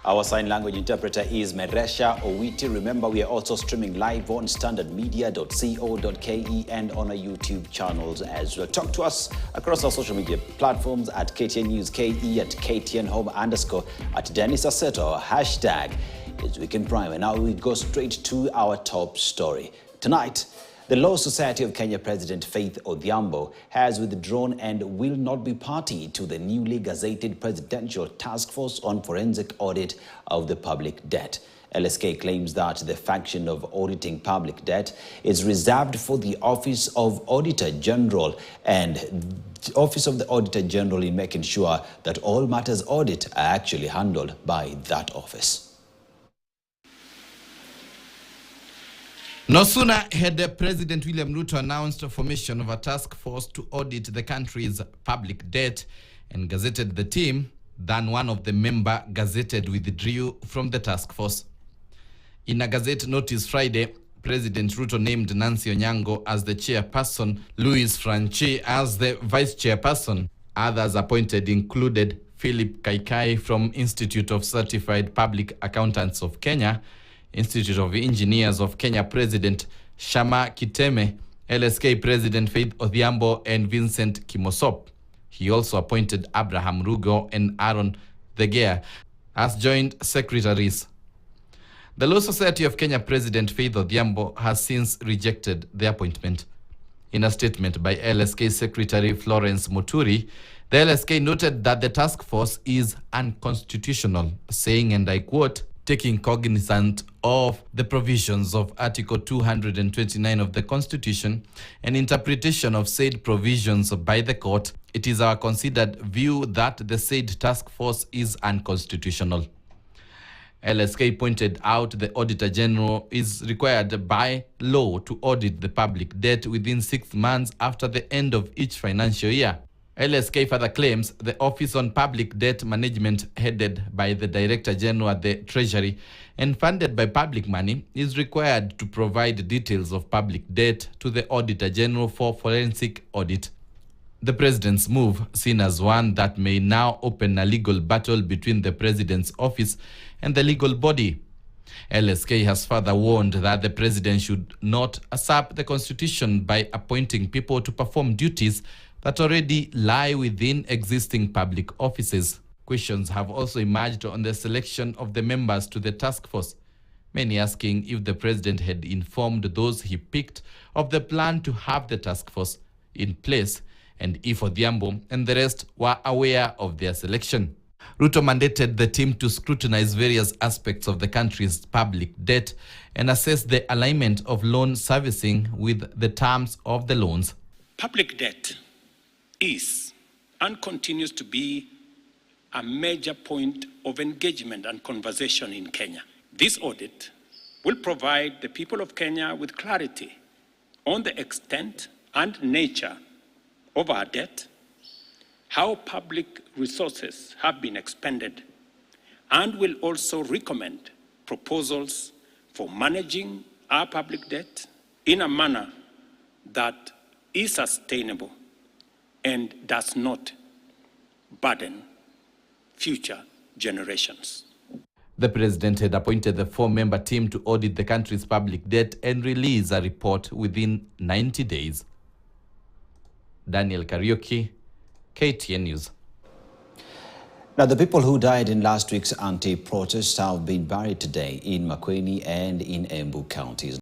Our sign language interpreter is Meresha Owiti. Remember, we are also streaming live on standardmedia.co.ke and on our YouTube channels as well. Talk to us across our social media platforms at KTN News KE, at KTN Home _ at Dennis Assetto, hashtag is Weekend Prime. And now we go straight to our top story. Tonight, the Law Society of Kenya President Faith Odhiambo has withdrawn and will not be party to the newly gazetted Presidential Task Force on Forensic Audit of the Public Debt. LSK claims that the function of auditing public debt is reserved for the Office of Auditor General and the Office of the Auditor General in making sure that all matters audit are actually handled by that office. No sooner had President William Ruto announced a formation of a task force to audit the country's public debt and gazetted the team than one of the member gazetted withdrew from the task force. In a Gazette notice Friday, President Ruto named Nancy Onyango as the chairperson, Louis Franchi as the vice chairperson. Others appointed included Philip Kaikai from Institute of Certified Public Accountants of Kenya, Institute of Engineers of Kenya President Shama Kiteme, LSK President Faith Odhiambo, and Vincent Kimosop. He also appointed Abraham Rugo and Aaron Thegea as joint secretaries. The Law Society of Kenya President Faith Odhiambo has since rejected the appointment. In a statement by LSK Secretary Florence Muturi, the LSK noted that the task force is unconstitutional, saying, and I quote, taking cognizance of the provisions of Article 229 of the Constitution and interpretation of said provisions by the court, it is our considered view that the said task force is unconstitutional. LSK pointed out the Auditor General is required by law to audit the public debt within 6 months after the end of each financial year. LSK further claims the Office on Public Debt Management, headed by the Director General at the Treasury and funded by public money, is required to provide details of public debt to the Auditor General for forensic audit. The President's move, seen as one that may now open a legal battle between the President's office and the legal body. LSK has further warned that the President should not usurp the Constitution by appointing people to perform duties that already lie within existing public offices. Questions have also emerged on the selection of the members to the task force, many asking if the President had informed those he picked of the plan to have the task force in place and if Odhiambo and the rest were aware of their selection. Ruto mandated the team to scrutinize various aspects of the country's public debt and assess the alignment of loan servicing with the terms of the loans. Public debt is and continues to be a major point of engagement and conversation in Kenya. This audit will provide the people of Kenya with clarity on the extent and nature of our debt, how public resources have been expended, and will also recommend proposals for managing our public debt in a manner that is sustainable and does not burden future generations. The President had appointed the 4-member team to audit the country's public debt and release a report within 90 days. Daniel Kariuki, KTN News. Now, the people who died in last week's anti-protest have been buried today in Makueni and in Embu counties.